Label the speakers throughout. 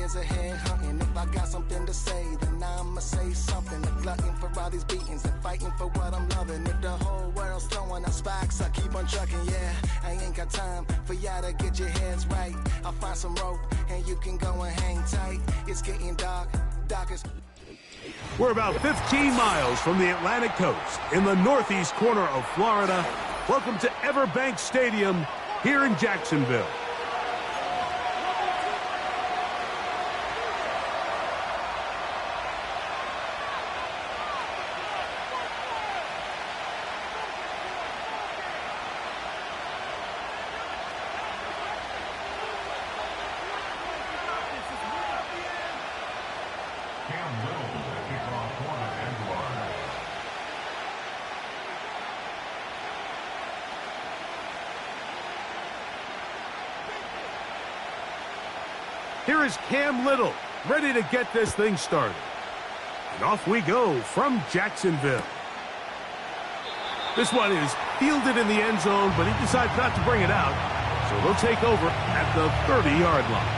Speaker 1: years ahead hunting. If I got something to say, then I'ma say something. A glutton for all these beatings and fighting for what I'm loving. If the whole world's throwing up sparks, I keep on trucking, yeah. I ain't got time for y'all to get your heads right. I'll find some rope and you can go and hang tight. It's getting dark, darkest.
Speaker 2: We're about 15 miles from the Atlantic coast in the northeast corner of Florida. Welcome to Everbank Stadium here in Jacksonville. Here is Cam Little, ready to get this thing started. And off we go from Jacksonville. This one is fielded in the end zone, but he decides not to bring it out. So they'll take over at the 30-yard line.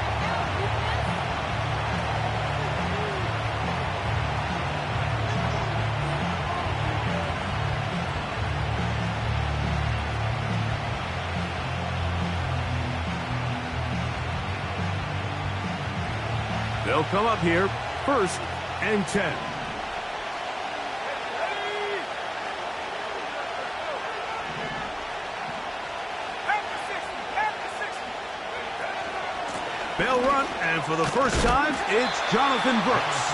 Speaker 2: They'll come up here, 1st and 10. They'll run, and for the first time, it's Jonathan Brooks.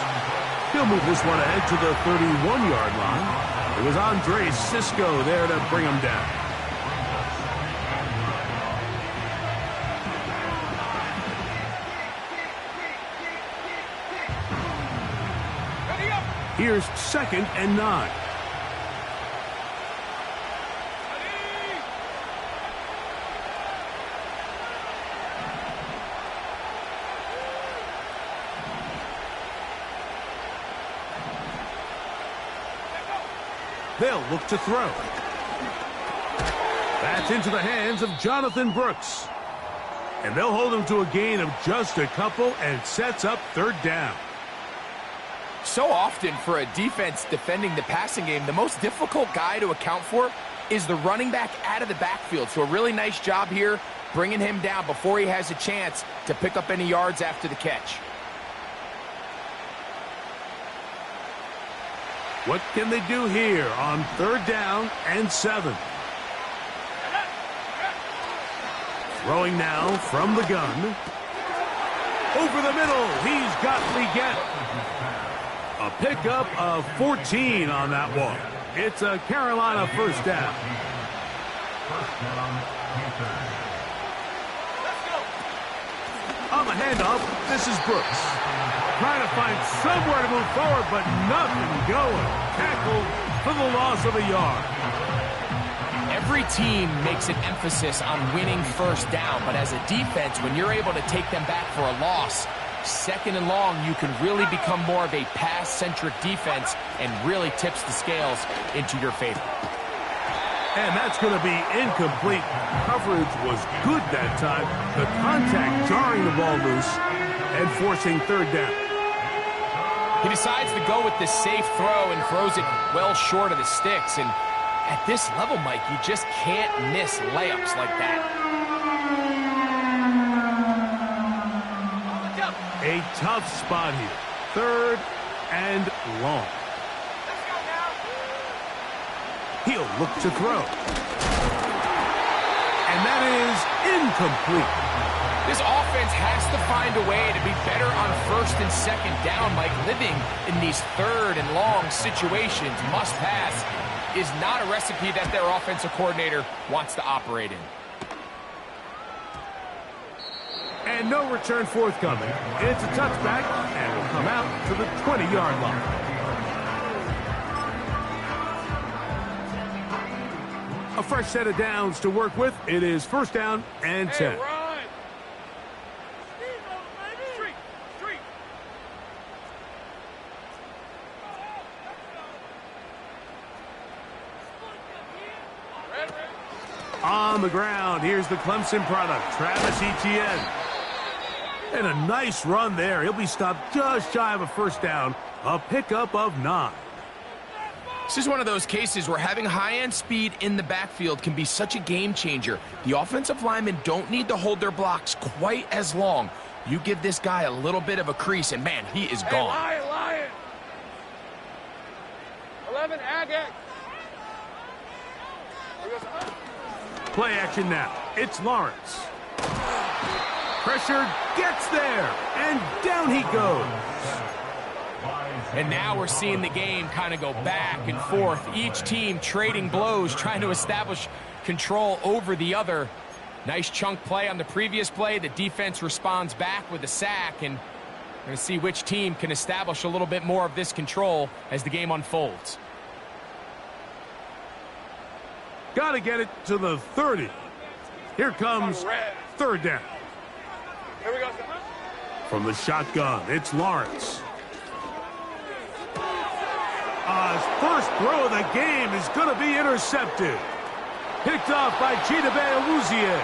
Speaker 2: He'll move this one ahead to the 31-yard line. It was Andre Cisco there to bring him down. Here's 2nd and 9. They'll look to throw. That's into the hands of Jonathan Brooks. And they'll hold him to a gain of just a couple, and sets up 3rd down.
Speaker 3: So often for a defense defending the passing game, the most difficult guy to account for is the running back out of the backfield. So a really nice job here bringing him down before he has a chance to pick up any yards after the catch.
Speaker 2: What can they do here on 3rd down and 7? Throwing now from the gun. Over the middle, he's got Leggett. A pickup of 14 on that one. It's a Carolina 1st down. On the handoff, this is Brooks. Trying to find somewhere to move forward, but nothing going. Tackled for the loss of a yard.
Speaker 3: Every team makes an emphasis on winning 1st down, but as a defense, when you're able to take them back for a loss, 2nd and long, you can really become more of a pass-centric defense and really tips the scales into your favor.
Speaker 2: And that's going to be incomplete. Coverage was good that time. The contact jarring the ball loose and forcing 3rd down.
Speaker 3: He decides to go with the safe throw and throws it well short of the sticks. And at this level, Mike, you just can't miss layups like that.
Speaker 2: A tough spot here. 3rd and long. He'll look to throw. And that is incomplete.
Speaker 3: This offense has to find a way to be better on 1st and 2nd down. Mike, living in these 3rd and long situations, must pass, is not a recipe that their offensive coordinator wants to operate in.
Speaker 2: And no return forthcoming. It's a touchback, and will come out to the 20-yard line. A fresh set of downs to work with. It is 1st down and 10.
Speaker 4: Hey,
Speaker 2: On the ground, here's the Clemson product, Travis Etienne. And a nice run there. He'll be stopped just shy of a first down. A pickup of 9.
Speaker 3: This is one of those cases where having high-end speed in the backfield can be such a game changer. The offensive linemen don't need to hold their blocks quite as long. You give this guy a little bit of a crease, and man, he is gone.
Speaker 4: Hey, Lion! 11, Agate.
Speaker 2: Play action now. It's Lawrence. Pressure gets there, and down he goes.
Speaker 3: And now we're seeing the game kind of go back and forth. Each team trading blows, trying to establish control over the other. Nice chunk play on the previous play. The defense responds back with a sack, and we're going to see which team can establish a little bit more of this control as the game unfolds.
Speaker 2: Got to get it to the 30. Here comes third down.
Speaker 4: Here we go.
Speaker 2: From the shotgun, it's Lawrence. His first throw of the game is going to be intercepted. Picked off by Chidobe Awuzie.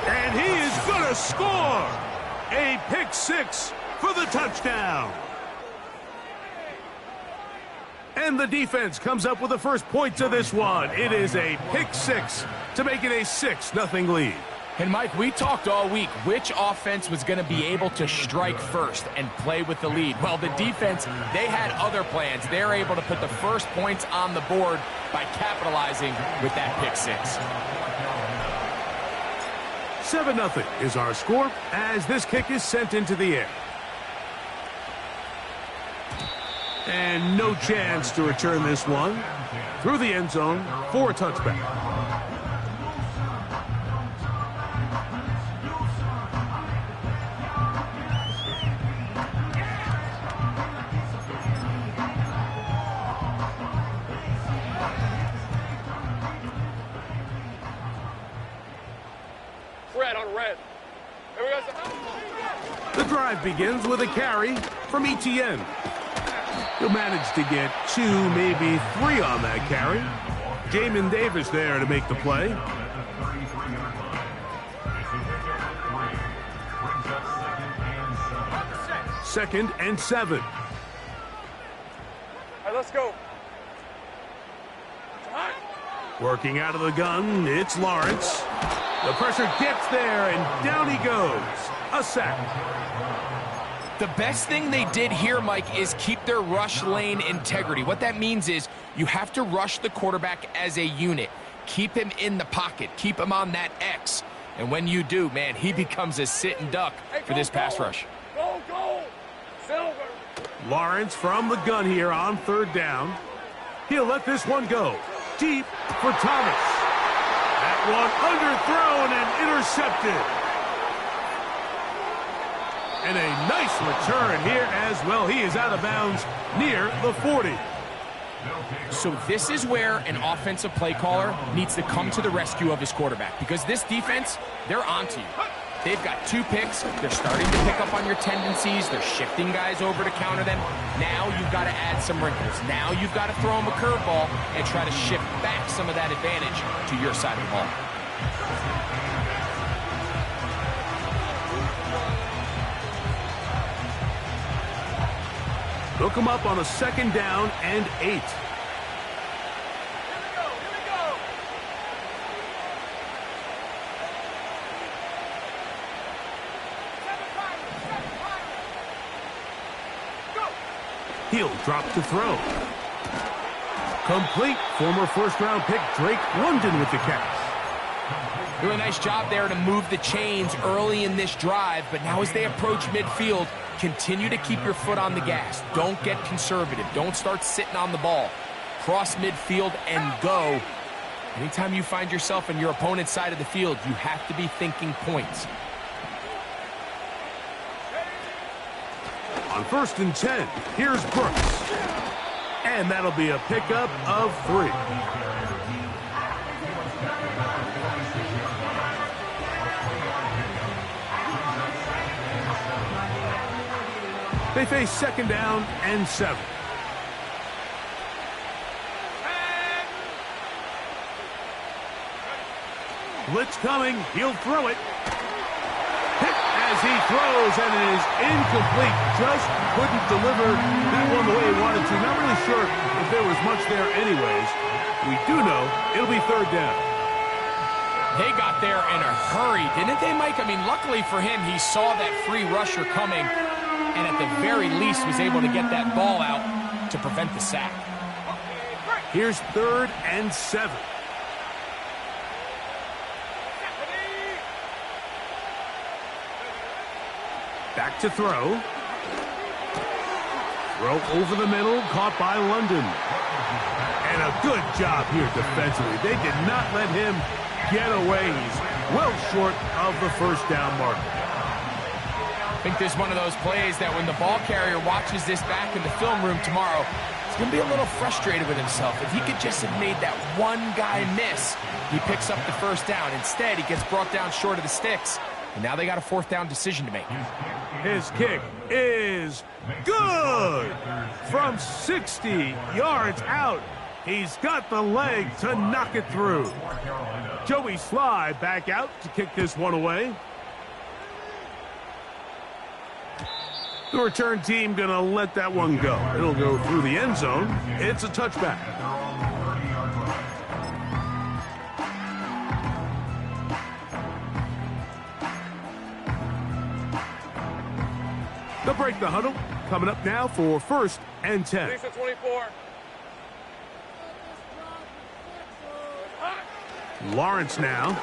Speaker 2: And he is going to score. A pick 6 for the touchdown. And the defense comes up with the first points of this one. It is a pick 6 to make it a 6-0 lead.
Speaker 3: And, Mike, we talked all week which offense was going to be able to strike first and play with the lead. Well, the defense, they had other plans. They're able to put the first points on the board by capitalizing with that pick 6.
Speaker 2: 7-0 is our score as this kick is sent into the air. And no chance to return this one through the end zone for a touchback.
Speaker 4: Red on red. Here we go.
Speaker 2: The drive begins with a carry from Etienne. He'll manage to get 2, maybe 3 on that carry. Jamin Davis there to make the play. Second and 7.
Speaker 4: Hey, let's go.
Speaker 2: Working out of the gun, it's Lawrence. The pressure gets there, and down he goes. A sack.
Speaker 3: The best thing they did here, Mike, is keep their rush lane integrity. What that means is you have to rush the quarterback as a unit. Keep him in the pocket. Keep him on that X. And when you do, man, he becomes a sitting duck for this pass rush.
Speaker 4: Go, go! Silver!
Speaker 2: Lawrence from the gun here on third down. He'll let this one go. Deep for Thomas. That one underthrown and intercepted. And a nice return here as well. He is out of bounds near the 40.
Speaker 3: So this is where an offensive play caller needs to come to the rescue of his quarterback, because this defense, they're onto you. They've got 2 picks. They're starting to pick up on your tendencies. They're shifting guys over to counter them. Now you've got to add some wrinkles. Now you've got to throw them a curveball and try to shift back some of that advantage to your side of the ball.
Speaker 2: They'll come up on a second down and 8. He'll drop to throw. Complete. Former first-round pick Drake London with the catch.
Speaker 3: Doing a nice job there to move the chains early in this drive, but now as they approach midfield, continue to keep your foot on the gas. Don't get conservative. Don't start sitting on the ball. Cross midfield and go. Anytime you find yourself on your opponent's side of the field, you have to be thinking points.
Speaker 2: On 1st and 10, here's Brooks. And that'll be a pickup of 3. They face second down and 7. Blitz coming. He'll throw it. Hit as he throws, and it is incomplete. Just couldn't deliver that one the way he wanted to. Not really sure if there was much there anyways. We do know it'll be third down.
Speaker 3: They got there in a hurry, didn't they, Mike? I mean, luckily for him, he saw that free rusher coming, and at the very least was able to get that ball out to prevent the sack.
Speaker 2: Here's 3rd and 7. Back to throw. Throw over the middle, caught by London. And a good job here defensively. They did not let him get away. He's well short of the first down marker.
Speaker 3: I think this is one of those plays that when the ball carrier watches this back in the film room tomorrow, he's going to be a little frustrated with himself. If he could just have made that one guy miss, he picks up the first down. Instead, he gets brought down short of the sticks. And now they got a 4th down decision to make.
Speaker 2: His kick is good from 60 yards out. He's got the leg to knock it through. Joey Sly back out to kick this one away. The return team going to let that one go. It'll go through the end zone. It's a touchback. They'll break the huddle. Coming up now for 1st and 10.
Speaker 4: Lisa 24.
Speaker 2: Lawrence now.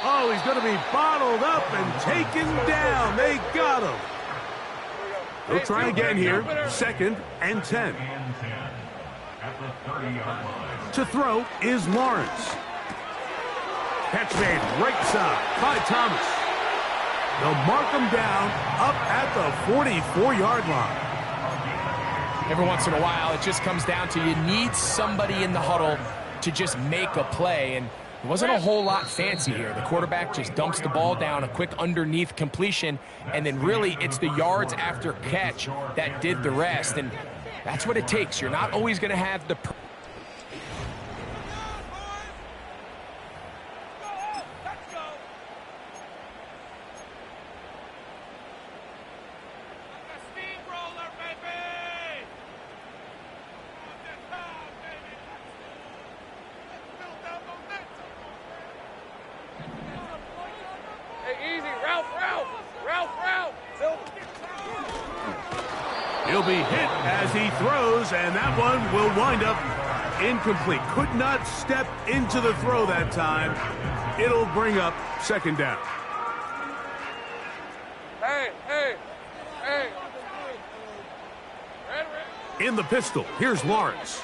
Speaker 2: Oh, he's going to be bottled up and taken down. They got him. They'll try again here. 2nd and 10. To throw is Lawrence. Catch made right side by Thomas. They'll mark him down up at the 44-yard line.
Speaker 3: Every once in a while, it just comes down to you need somebody in the huddle to just make a play, and it wasn't a whole lot fancy here. The quarterback just dumps the ball down, a quick underneath completion, and then really it's the yards after catch that did the rest, and that's what it takes. You're not always going to have the...
Speaker 2: He'll be hit as he throws, and that one will wind up incomplete. Could not step into the throw that time. It'll bring up 2nd down.
Speaker 4: Hey.
Speaker 2: In the pistol, here's Lawrence.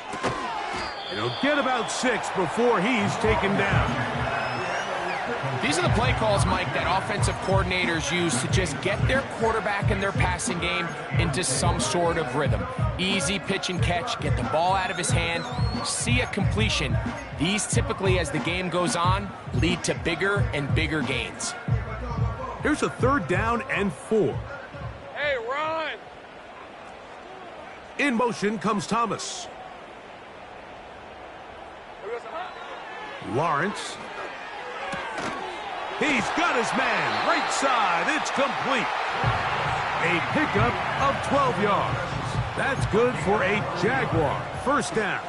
Speaker 2: And he'll get about 6 before he's taken down.
Speaker 3: These are the play calls, Mike, that offensive coordinators use to just get their quarterback and their passing game into some sort of rhythm. Easy pitch and catch, get the ball out of his hand, see a completion. These typically, as the game goes on, lead to bigger and bigger gains.
Speaker 2: Here's a 3rd down and 4.
Speaker 4: Hey, run!
Speaker 2: In motion comes Thomas. Lawrence. He's got his man, right side, it's complete. A pickup of 12 yards. That's good for a Jaguar. 1st down.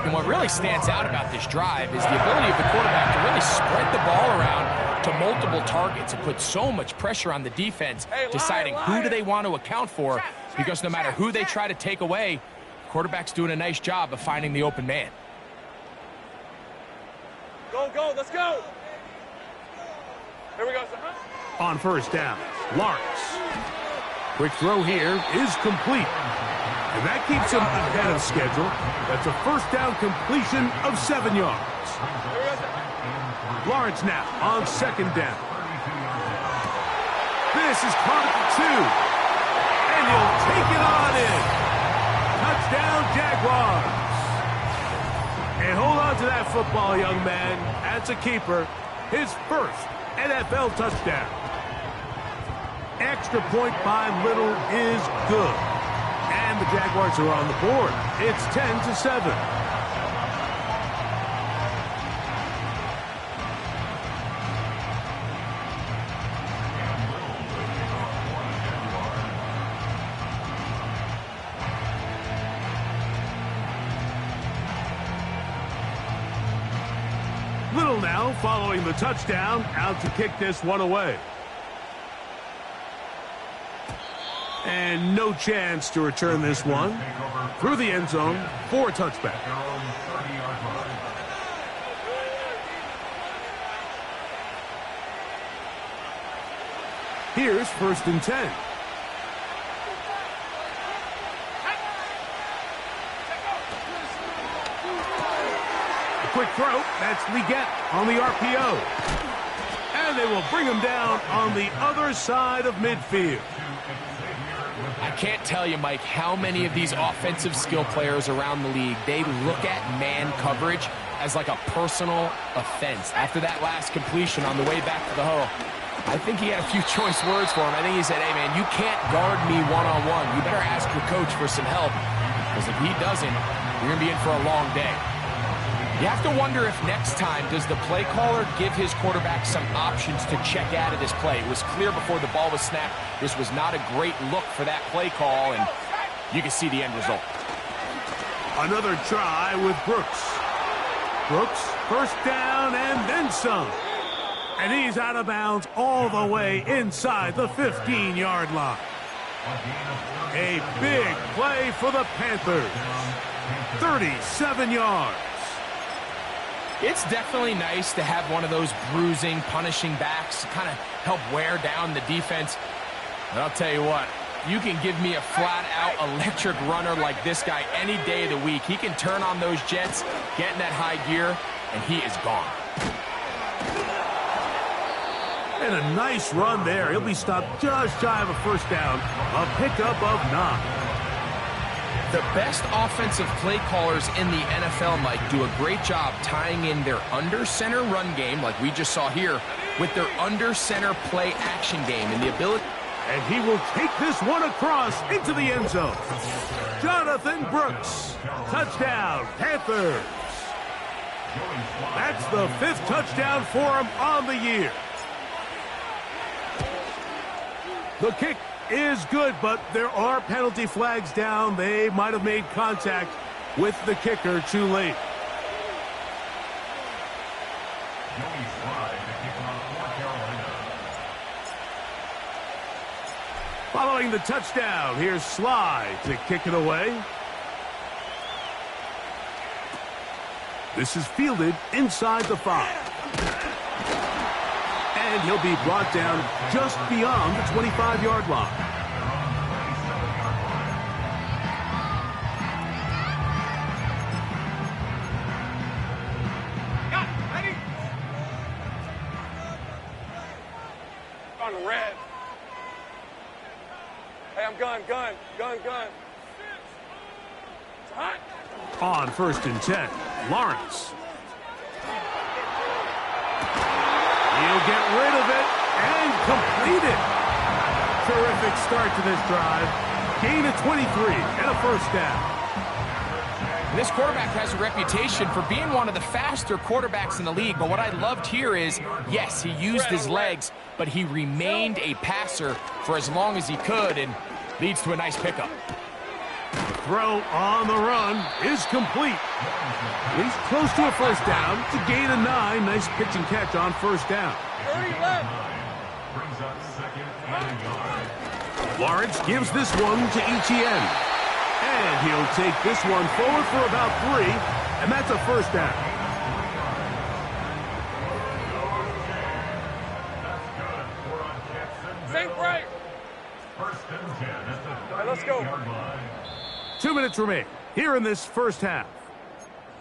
Speaker 3: And what really stands out about this drive is the ability of the quarterback to really spread the ball around to multiple targets and put so much pressure on the defense, deciding who do they want to account for, because no matter who they try to take away, the quarterback's doing a nice job of finding the open man.
Speaker 4: Go, let's go! Here we go.
Speaker 2: On 1st down, Lawrence. Quick throw here is complete. And that keeps him ahead of schedule. That's a 1st down completion of 7 yards. Lawrence now on 2nd down. This is caught at the 2. And he'll take it on in. Touchdown, Jaguars. And hold on to that football, young man. That's a keeper. His 1st NFL touchdown. Extra point by Little is good. And the Jaguars are on the board. It's 10-7. Little now following the touchdown, out to kick this one away. And no chance to return this one through the end zone for a touchback. Here's 1st and 10. A quick throw. That's Leggett on the RPO. And they will bring him down on the other side of midfield.
Speaker 3: I can't tell you, Mike, how many of these offensive skill players around the league, they look at man coverage as like a personal offense. After that last completion on the way back to the huddle, I think he had a few choice words for him. I think he said, hey, man, you can't guard me one-on-one. You better ask your coach for some help, because if he doesn't, you're going to be in for a long day. You have to wonder if next time, does the play caller give his quarterback some options to check out of this play? It was clear before the ball was snapped, this was not a great look for that play call, and you can see the end result.
Speaker 2: Another try with Brooks. Brooks, 1st down and then some. And he's out of bounds all the way inside the 15-yard line. A big play for the Panthers. 37 yards.
Speaker 3: It's definitely nice to have one of those bruising, punishing backs to kind of help wear down the defense. But I'll tell you what, you can give me a flat-out electric runner like this guy any day of the week. He can turn on those jets, get in that high gear, and he is gone.
Speaker 2: And a nice run there. He'll be stopped just shy of a 1st down. A pickup of 9.
Speaker 3: The best offensive play callers in the NFL, Mike, do a great job tying in their under-center run game, like we just saw here, with their under-center play action game and the ability.
Speaker 2: And he will take this one across into the end zone. Jonathan Brooks. Touchdown, Panthers. That's the 5th touchdown for him on the year. The kick is good, but there are penalty flags down. They might have made contact with the kicker too late. Following the touchdown, here's Sly to kick it away. This is fielded inside the 5. And he'll be brought down just beyond the 25-yard line.
Speaker 4: Ready? On red. Hey, I'm gun. It's hot.
Speaker 2: On 1st and 10, Lawrence. He'll get rid of it and complete it. Terrific start to this drive. Gain of 23 and a 1st down.
Speaker 3: This quarterback has a reputation for being one of the faster quarterbacks in the league, but what I loved here is, yes, he used his legs, but he remained a passer for as long as he could, and leads to a nice pickup.
Speaker 2: Throw on the run is complete. He's close to a 1st down to gain of 9. Nice pitch and catch on 1st down. Lawrence gives this one to Etienne. And he'll take this one forward for about 3, and that's a 1st down.
Speaker 4: Think right. All right, let's go.
Speaker 2: 2 minutes remain here in this 1st half.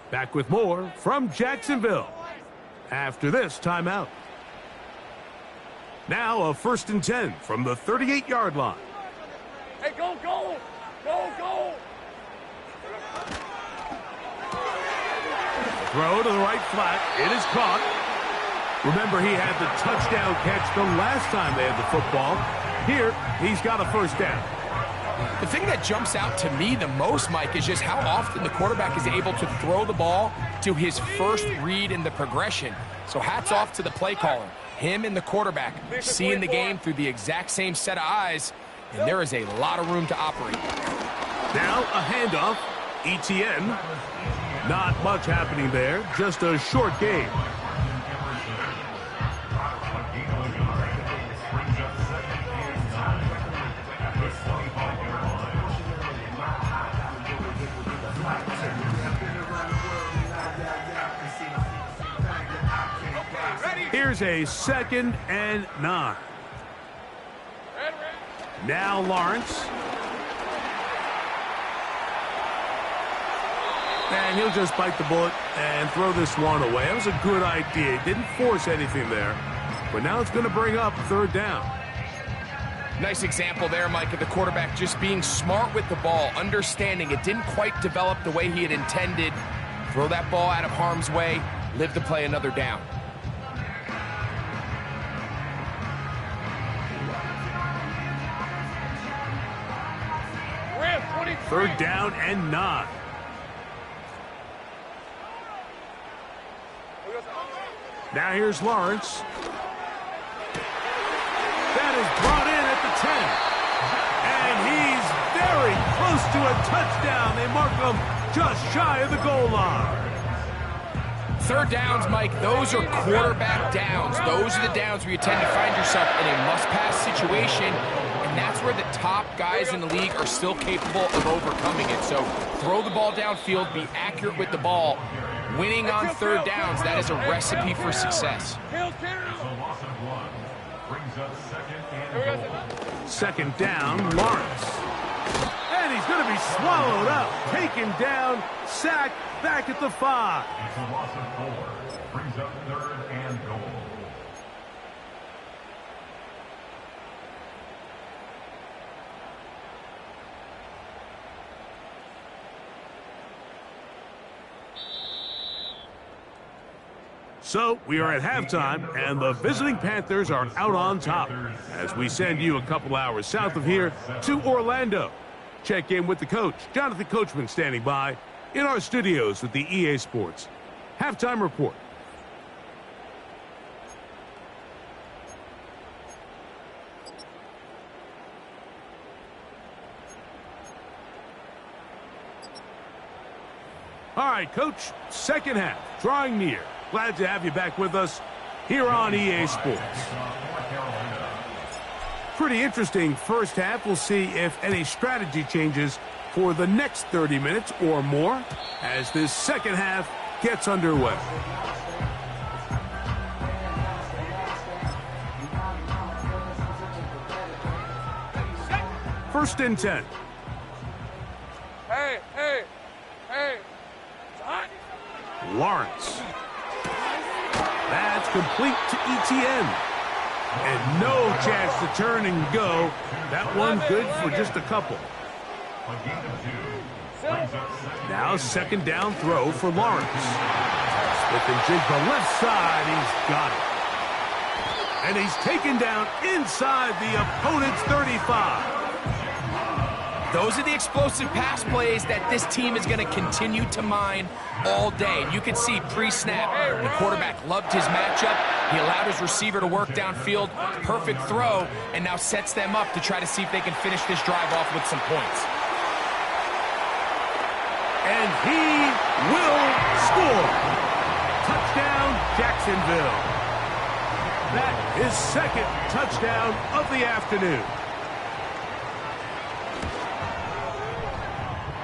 Speaker 2: Back with more from Jacksonville after this timeout. Now a 1st and 10 from the 38-yard line.
Speaker 4: Hey, go.
Speaker 2: Throw to the right flat. It is caught. Remember, he had the touchdown catch the last time they had the football. Here, he's got a 1st down.
Speaker 3: The thing that jumps out to me the most, Mike, is just how often the quarterback is able to throw the ball to his first read in the progression. So hats off to the play caller. Him and the quarterback seeing the game through the exact same set of eyes, and there is a lot of room to operate.
Speaker 2: Now a handoff. Etienne. Not much happening there. Just a short game. Here's a 2nd and 9. Now Lawrence. And he'll just bite the bullet and throw this one away. That was a good idea. He didn't force anything there. But now it's going to bring up 3rd down.
Speaker 3: Nice example there, Mike, of the quarterback just being smart with the ball, understanding it didn't quite develop the way he had intended. Throw that ball out of harm's way, live to play another down.
Speaker 2: Third down and 9. Now here's Lawrence. That is brought in at the 10. And he's very close to a touchdown. They mark him just shy of the goal line.
Speaker 3: 3rd downs, Mike, those are quarterback downs. Those are the downs where you tend to find yourself in a must-pass situation, and that's where the top guys in the league are still capable of overcoming it. So throw the ball downfield, be accurate with the ball. Winning on 3rd downs, that is a recipe for success.
Speaker 2: Second down, Lawrence. And he's going to be swallowed up, taken down, sacked, back at the 5.
Speaker 4: It's a loss of 4. Brings up 3rd and goal.
Speaker 2: So we are at halftime, and the visiting Panthers are out on top as we send you a couple hours south of here to Orlando. Check in with the coach, Jonathan Coachman, standing by in our studios with the EA Sports Halftime Report. All right, Coach, second half, drawing near. Glad to have you back with us here on EA Sports. Pretty interesting first half. We'll see if any strategy changes for the next 30 minutes or more as this second half gets underway. First and 10.
Speaker 5: Hey.
Speaker 2: Lawrence. That's complete to ETN. And no chance to turn and go. That one good for just a couple. Now second down throw for Lawrence. Split and jig the left side. He's got it. And he's taken down inside the opponent's 35.
Speaker 3: Those are the explosive pass plays that this team is going to continue to mine all day. And you can see pre-snap, the quarterback loved his matchup. He allowed his receiver to work downfield, perfect throw, and now sets them up to try to see if they can finish this drive off with some points.
Speaker 2: And he will score. Touchdown, Jacksonville. That is second touchdown of the afternoon.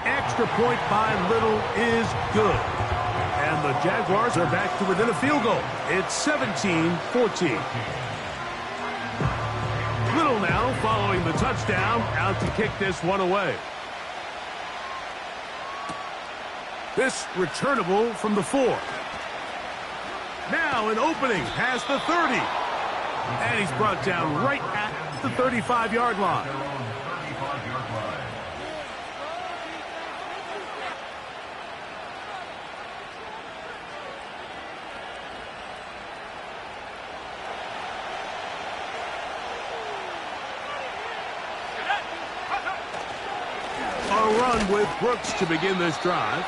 Speaker 2: Extra point by Little is good. And the Jaguars are back to within a field goal. It's 17-14. Little now following the touchdown, out to kick this one away. This returnable from the 4. Now an opening past the 30. And he's brought down right at the 35-yard line. A run with Brooks to begin this drive.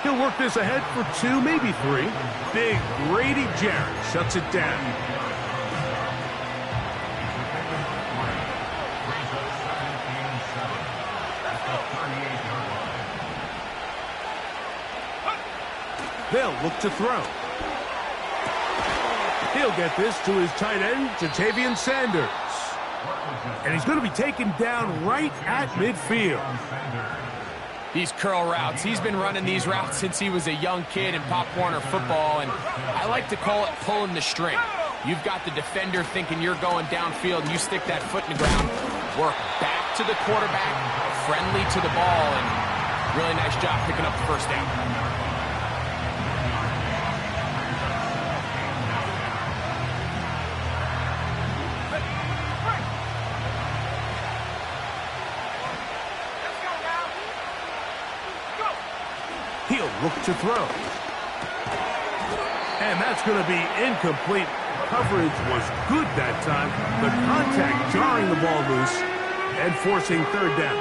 Speaker 2: He'll work this ahead for 2, maybe 3. Big Grady Jarrett shuts it down. They'll look to throw. He'll get this to his tight end, Jatavian Sanders. And he's going to be taken down right at midfield.
Speaker 3: These curl routes, he's been running these routes since he was a young kid in Pop Warner football, and I like to call it pulling the string. You've got the defender thinking you're going downfield, and you stick that foot in the ground. Work back to the quarterback, friendly to the ball, and really nice job picking up the first down.
Speaker 2: He'll look to throw. And that's going to be incomplete. Coverage was good that time. The contact jarring the ball loose and forcing third down.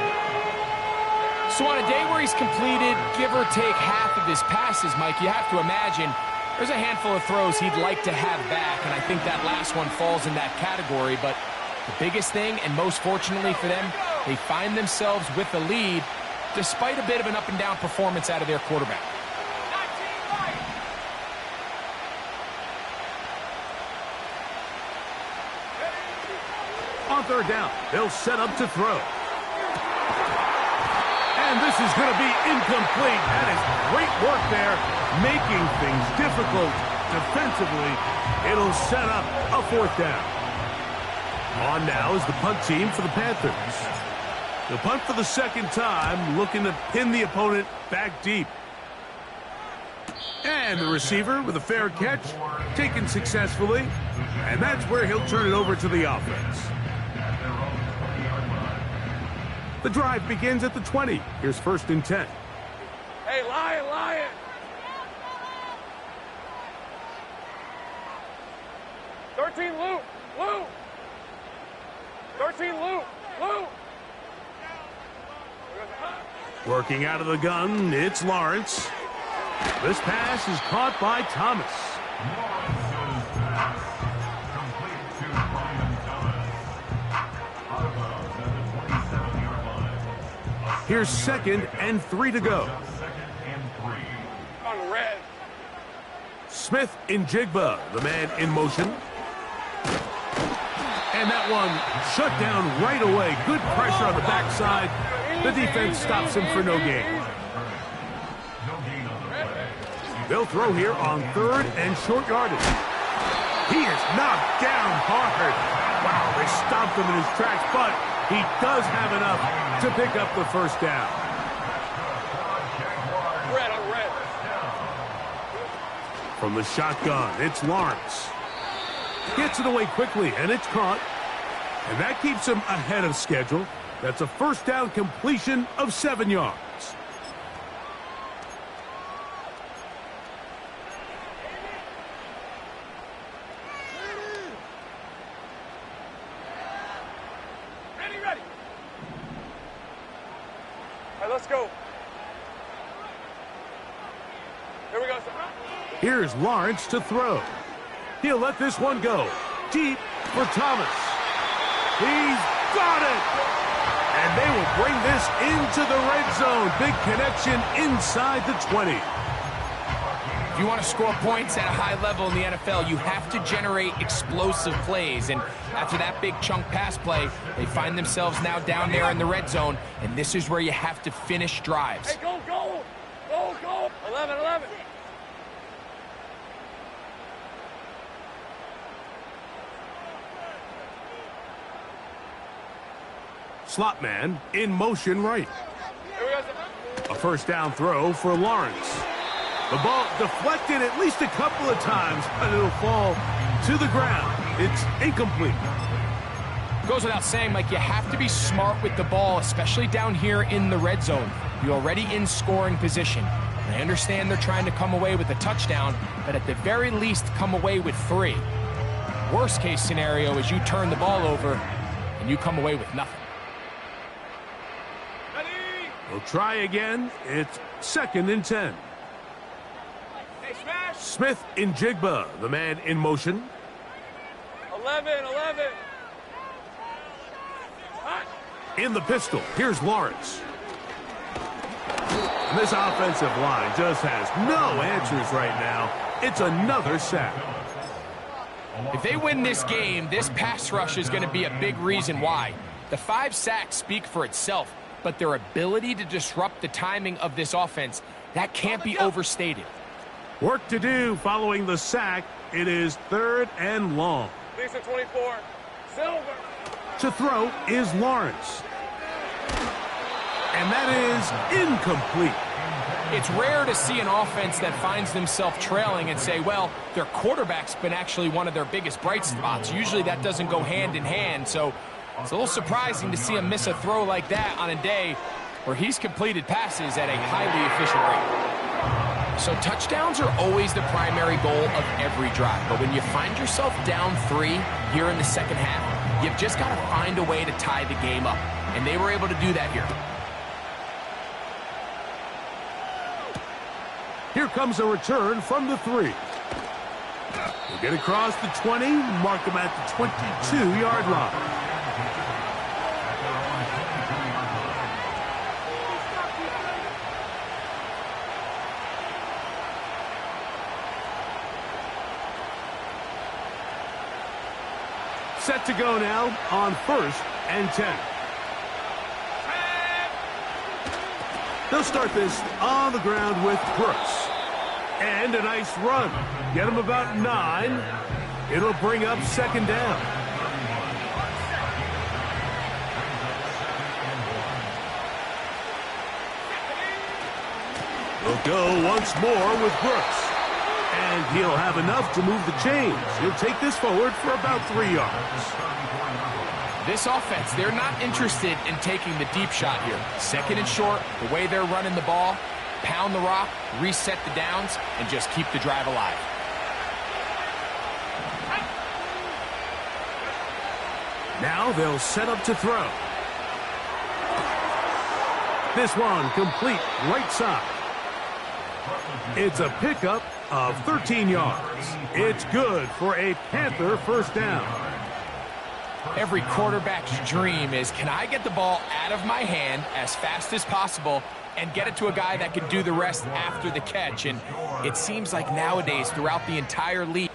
Speaker 3: So on a day where he's completed, give or take half of his passes, Mike, you have to imagine there's a handful of throws he'd like to have back, and I think that last one falls in that category. But the biggest thing, and most fortunately for them, they find themselves with the lead despite a bit of an up-and-down performance out of their quarterback.
Speaker 2: On third down, they'll set up to throw. And this is going to be incomplete. That is great work there, making things difficult defensively. It'll set up a fourth down. On now is the punt team for the Panthers. The punt for the second time, looking to pin the opponent back deep. And the receiver with a fair catch, taken successfully. And that's where he'll turn it over to the offense. The drive begins at the 20. Here's 1st and 10.
Speaker 5: Hey, Lion! 13, Lou! 13, Lou!
Speaker 2: Working out of the gun, it's Lawrence. This pass is caught by Thomas. Here's 2nd and 3 to go.
Speaker 5: On red.
Speaker 2: Smith in Jigba, the man in motion. And that one shut down right away. Good pressure on the backside. The defense stops him for no gain. They'll throw here on 3rd and short yardage. He is knocked down hard. Wow, they stopped him in his tracks, but he does have enough to pick up the first down.
Speaker 5: Red on red.
Speaker 2: From the shotgun, it's Lawrence. Gets it away quickly, and it's caught. And that keeps him ahead of schedule. That's a first down completion of 7 yards.
Speaker 5: Ready. All right, let's go. Here we go.
Speaker 2: Here's Lawrence to throw. He'll let this one go. Deep for Thomas. He's got it! And they will bring this into the red zone. Big connection inside the 20.
Speaker 3: If you want to score points at a high level in the NFL, you have to generate explosive plays. And after that big chunk pass play, they find themselves now down there in the red zone. And this is where you have to finish drives.
Speaker 5: Hey, go! 11.
Speaker 2: Slot man in motion right. A first down throw for Lawrence. The ball deflected at least a couple of times, but it'll fall to the ground. It's incomplete.
Speaker 3: Goes without saying, Mike, you have to be smart with the ball, especially down here in the red zone. You're already in scoring position. And I understand they're trying to come away with a touchdown, but at the very least, come away with 3. Worst case scenario is you turn the ball over and you come away with nothing.
Speaker 2: We'll try again. It's 2nd and 10.
Speaker 5: Hey, smash!
Speaker 2: Smith in Jigba, the man in motion.
Speaker 5: 11.
Speaker 2: In the pistol, here's Lawrence. And this offensive line just has no answers right now. It's another sack.
Speaker 3: If they win this game, this pass rush is going to be a big reason why. The 5 sacks speak for itself, but their ability to disrupt the timing of this offense, that can't be overstated.
Speaker 2: Work to do following the sack. It is 3rd and long.
Speaker 5: Lisa 24. Silver.
Speaker 2: To throw is Lawrence. And that is incomplete.
Speaker 3: It's rare to see an offense that finds themselves trailing and say, well, their quarterback's been actually one of their biggest bright spots. Usually that doesn't go hand in hand, so it's a little surprising to see him miss a throw like that on a day where he's completed passes at a highly efficient rate. So touchdowns are always the primary goal of every drive, but when you find yourself down 3 here in the second half, you've just got to find a way to tie the game up, and they were able to do that here.
Speaker 2: Here comes a return from the 3. We'll get across the 20, mark him at the 22-yard line. Set to go now on 1st and 10. They'll start this on the ground with Brooks. And a nice run. Get him about 9. It'll bring up 2nd down. He'll go once more with Brooks. And he'll have enough to move the chains. He'll take this forward for about 3 yards.
Speaker 3: This offense, they're not interested in taking the deep shot here. 2nd and short, the way they're running the ball, pound the rock, reset the downs, and just keep the drive alive.
Speaker 2: Now they'll set up to throw. This one complete right side. It's a pickup of 13 yards. It's good for a Panther 1st down.
Speaker 3: Every quarterback's dream is, can I get the ball out of my hand as fast as possible and get it to a guy that can do the rest after the catch? And it seems like nowadays throughout the entire league,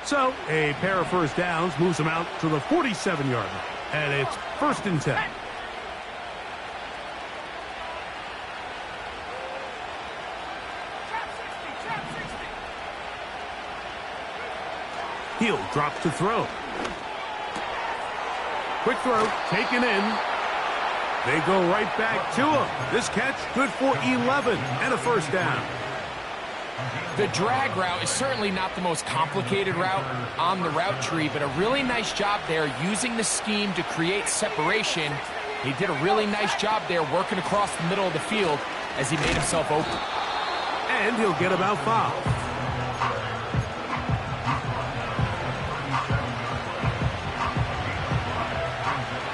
Speaker 2: so a pair of 1st downs moves them out to the 47-yard line. And it's 1st and 10. He'll drop to throw. Quick throw, taken in. They go right back to him. This catch good for 11 and a 1st down.
Speaker 3: the drag route is certainly not the most complicated route on the route tree, but a really nice job there using the scheme to create separation. He did a really nice job there working across the middle of the field as he made himself open.
Speaker 2: And he'll get about 5.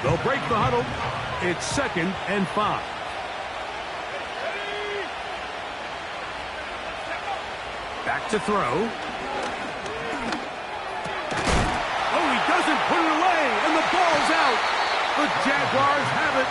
Speaker 2: They'll break the huddle. It's 2nd and 5. Back to throw. Oh, he doesn't put it away, and the ball's out. The Jaguars have it.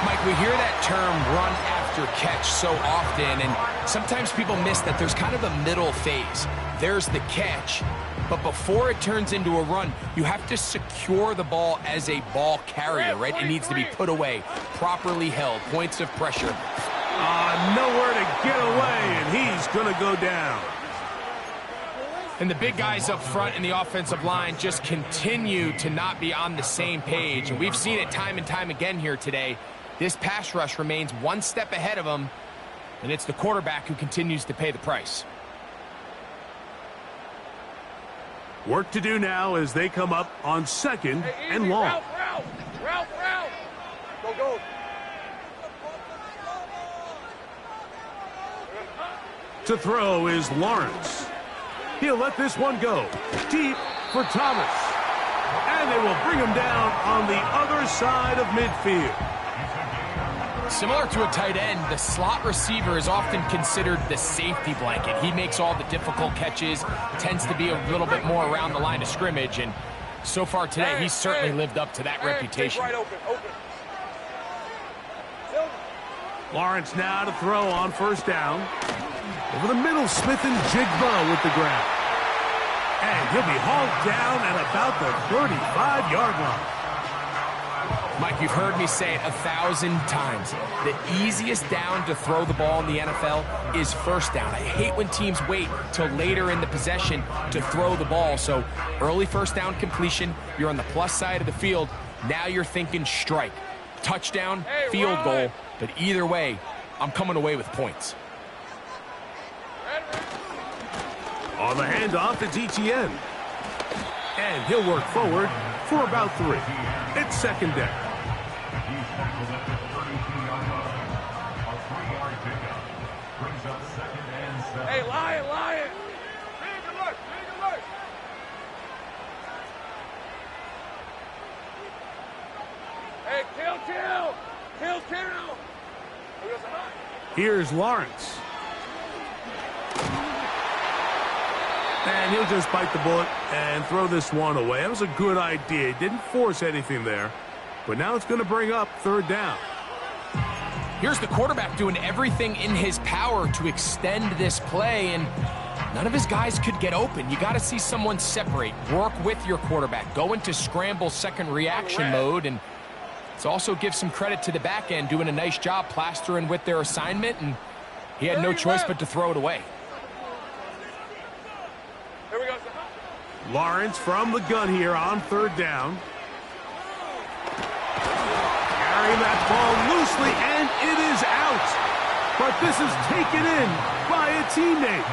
Speaker 3: Mike, we hear that term run after catch so often, and sometimes people miss that there's kind of a middle phase. There's the catch, but before it turns into a run, you have to secure the ball as a ball carrier, right? It needs to be put away, properly held, points of pressure.
Speaker 2: Nowhere to get away, and he's going to go down.
Speaker 3: And the big guys up front in the offensive line just continue to not be on the same page. And we've seen it time and time again here today. This pass rush remains one step ahead of them, and it's the quarterback who continues to pay the price.
Speaker 2: Work to do now as they come up on 2nd and long.
Speaker 5: Route. Go.
Speaker 2: To throw is Lawrence. He'll let this one go deep for Thomas. And they will bring him down on the other side of midfield.
Speaker 3: Similar to a tight end, the slot receiver is often considered the safety blanket. He makes all the difficult catches, tends to be a little bit more around the line of scrimmage, and so far today, he's certainly lived up to that reputation.
Speaker 5: Right open.
Speaker 2: Lawrence now to throw on 1st down. Over the middle, Smith and Jigba with the grab. And he'll be hauled down at about the 35-yard line.
Speaker 3: Mike, you've heard me say it 1,000 times. The easiest down to throw the ball in the NFL is first down. I hate when teams wait till later in the possession to throw the ball. So early first down completion, you're on the plus side of the field. Now you're thinking strike. Touchdown, field goal. But either way, I'm coming away with points.
Speaker 2: On the handoff, it's ETN. And he'll work forward for about 3. It's second down.
Speaker 5: Hey, Lion! Hey, kill!
Speaker 2: Here's Lawrence. And he'll just bite the bullet and throw this one away. That was a good idea. He didn't force anything there. But now it's going to bring up third down.
Speaker 3: Here's the quarterback doing everything in his power to extend this play, and none of his guys could get open. You got to see someone separate, work with your quarterback, go into scramble second reaction mode, and it's also give some credit to the back end doing a nice job plastering with their assignment, and he had no choice but to throw it away.
Speaker 5: Here we go.
Speaker 2: Lawrence from the gun here on third down. Carrying that ball loosely, and it is out. But this is taken in by a teammate.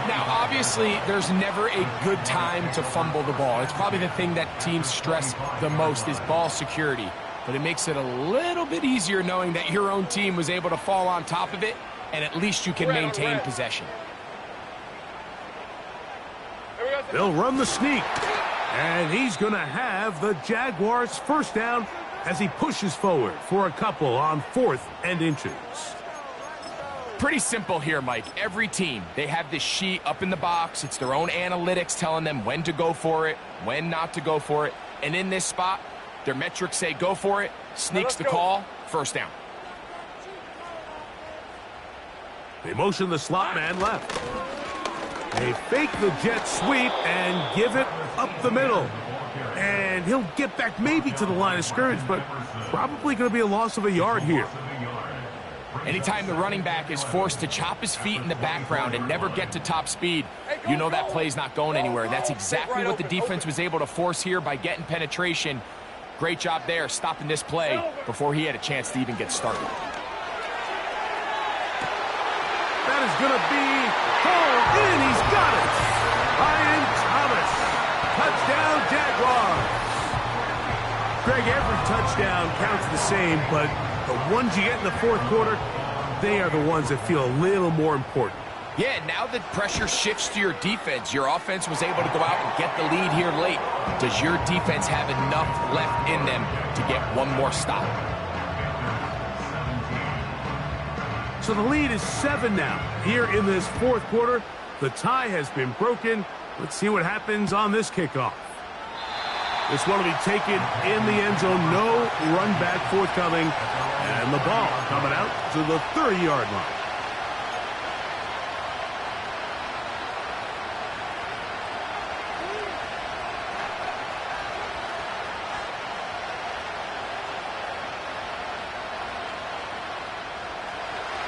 Speaker 3: Now, obviously, there's never a good time to fumble the ball. It's probably the thing that teams stress the most is ball security. But it makes it a little bit easier knowing that your own team was able to fall on top of it, and at least you can maintain possession.
Speaker 2: They'll run the sneak. And he's going to have the Jaguars first down as he pushes forward for a couple on 4th and inches.
Speaker 3: Pretty simple here, Mike. Every team, they have this sheet up in the box. It's their own analytics telling them when to go for it, when not to go for it. And in this spot, their metrics say go for it, sneaks the call, first down.
Speaker 2: They motion the slot man left. They fake the jet sweep and give it up the middle. And he'll get back maybe to the line of scrimmage, but probably going to be a loss of a yard here.
Speaker 3: Anytime the running back is forced to chop his feet in the background and never get to top speed, you know that play's not going anywhere. And that's exactly what the defense was able to force here by getting penetration. Great job there, stopping this play before he had a chance to even get started.
Speaker 2: That is going to be hauled in. He's got it. Ryan Thomas. Touchdown, Jaguars. Greg, every touchdown counts the same, but the ones you get in the fourth quarter, they are the ones that feel a little more important.
Speaker 3: Yeah, now that pressure shifts to your defense, your offense was able to go out and get the lead here late. Does your defense have enough left in them to get one more stop?
Speaker 2: So the lead is 7 now. Here in this fourth quarter, the tie has been broken. Let's see what happens on this kickoff. This one will be taken in the end zone. No run back forthcoming. And the ball coming out to the 30-yard line.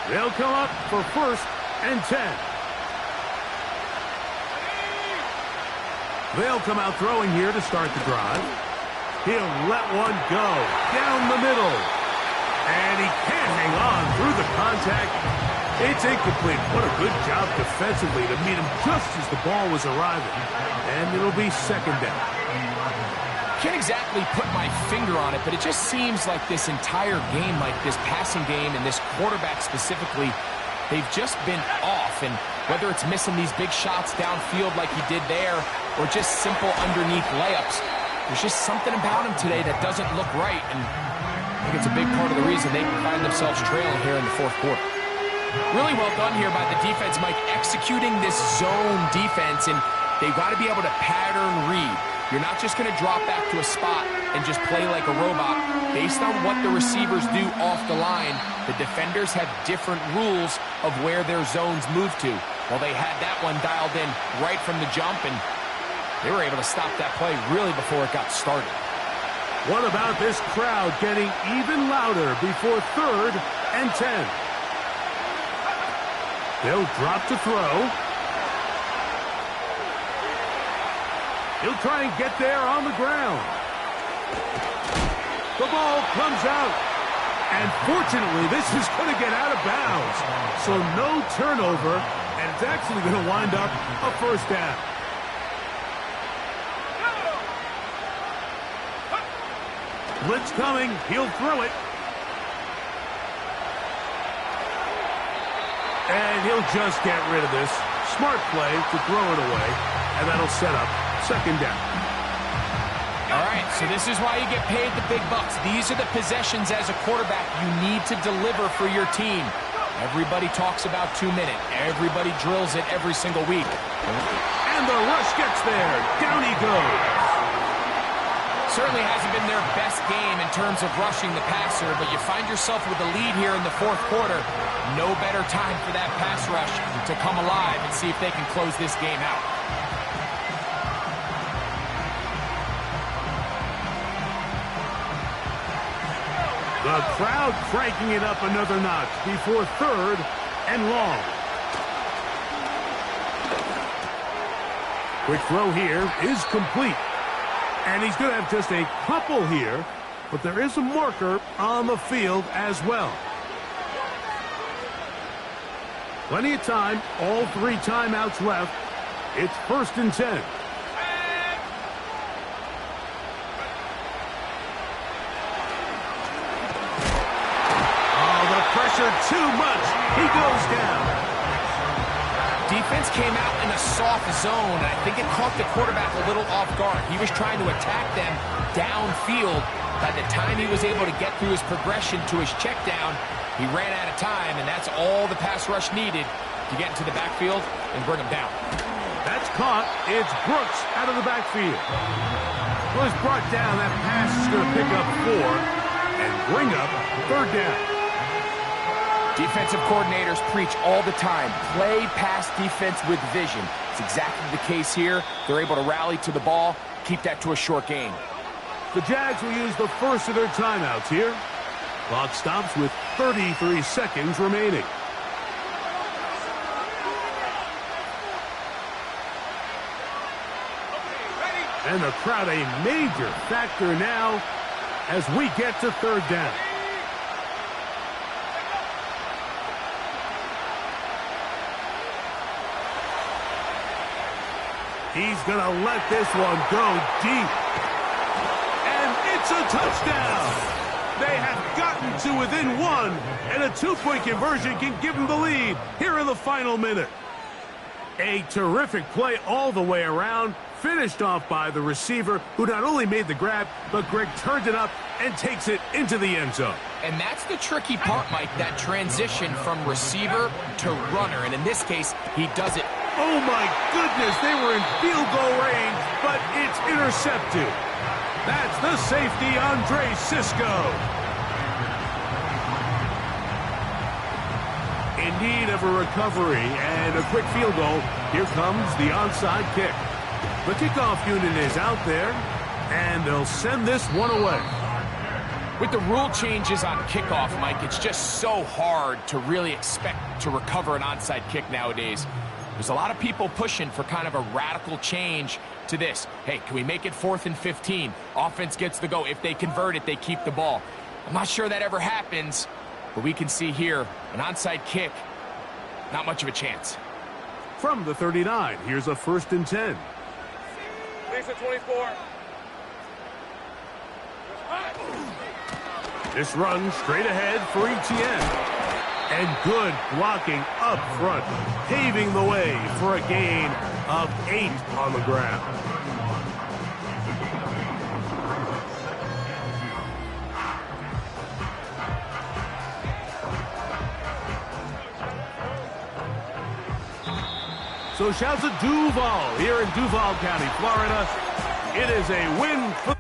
Speaker 2: They'll come up for 1st and 10. They'll come out throwing here to start the drive. He'll let one go down the middle. And he can't hang on through the contact. It's incomplete. What a good job defensively to meet him just as the ball was arriving. And it'll be 2nd down.
Speaker 3: Can't exactly put my finger on it, but it just seems like this entire game, like this passing game and this quarterback specifically, they've just been off. And whether it's missing these big shots downfield like he did there or just simple underneath layups, there's just something about him today that doesn't look right. And I think it's a big part of the reason they find themselves trailing here in the fourth quarter. Really well done here by the defense, Mike, executing this zone defense, and they've got to be able to pattern read. You're not just going to drop back to a spot and just play like a robot. Based on what the receivers do off the line, the defenders have different rules of where their zones move to. Well, they had that one dialed in right from the jump, and They were able to stop that play really before it got started.
Speaker 2: What about this crowd getting even louder before 3rd and 10? They'll drop to throw. He'll try and get there on the ground. The ball comes out. And fortunately, this is going to get out of bounds. So no turnover, and it's actually going to wind up a first down. Blitz coming. He'll throw it. And he'll just get rid of this. Smart play to throw it away. And that'll set up 2nd down.
Speaker 3: All right, so this is why you get paid the big bucks. These are the possessions as a quarterback you need to deliver for your team. Everybody talks about 2-minute. Everybody drills it every single week.
Speaker 2: And the rush gets there. Down he goes.
Speaker 3: Certainly hasn't been their best game in terms of rushing the passer, but you find yourself with a lead here in the 4th quarter. No better time for that pass rush to come alive and see if they can close this game out.
Speaker 2: The crowd cranking it up another notch before 3rd and long. Quick throw here is complete. And he's going to have just a couple here, but there is a marker on the field as well. Plenty of time, all 3 timeouts left. It's 1st and 10. Oh, the pressure too much. He goes down.
Speaker 3: Defense came out in a soft zone, and I think it caught the quarterback a little off guard. He was trying to attack them downfield. By the time he was able to get through his progression to his check down, he ran out of time, and that's all the pass rush needed to get into the backfield and bring him down.
Speaker 2: That's caught. It's Brooks out of the backfield. Was brought down. That pass is going to pick up 4 and bring up 3rd down.
Speaker 3: Defensive coordinators preach all the time, play pass defense with vision. It's exactly the case here. They're able to rally to the ball, keep that to a short game.
Speaker 2: The Jags will use the first of their timeouts here. Clock stops with 33 seconds remaining. And the crowd a major factor now as we get to 3rd down. He's going to let this one go deep. And it's a touchdown. They have gotten to within 1, and a 2-point conversion can give them the lead here in the final minute. A terrific play all the way around, finished off by the receiver, who not only made the grab, but Greg turned it up and takes it into the end zone.
Speaker 3: And that's the tricky part, Mike, that transition from receiver to runner. And in this case, he does it.
Speaker 2: Oh, my goodness, they were in field goal range, but it's intercepted. That's the safety, Andre Sisco. In need of a recovery and a quick field goal, here comes the onside kick. The kickoff unit is out there, and they'll send this one away.
Speaker 3: With the rule changes on kickoff, Mike, it's just so hard to really expect to recover an onside kick nowadays. There's a lot of people pushing for kind of a radical change to this. Hey, can we make it 4th and 15? Offense gets the go. If they convert it, they keep the ball. I'm not sure that ever happens, but we can see here an onside kick, not much of a chance.
Speaker 2: From the 39, here's a 1st and 10.
Speaker 5: Lisa 24.
Speaker 2: This run straight ahead for ETN. And good blocking up front, paving the way for a gain of 8 on the ground. So shouts to Duval here in Duval County, Florida. It is a win for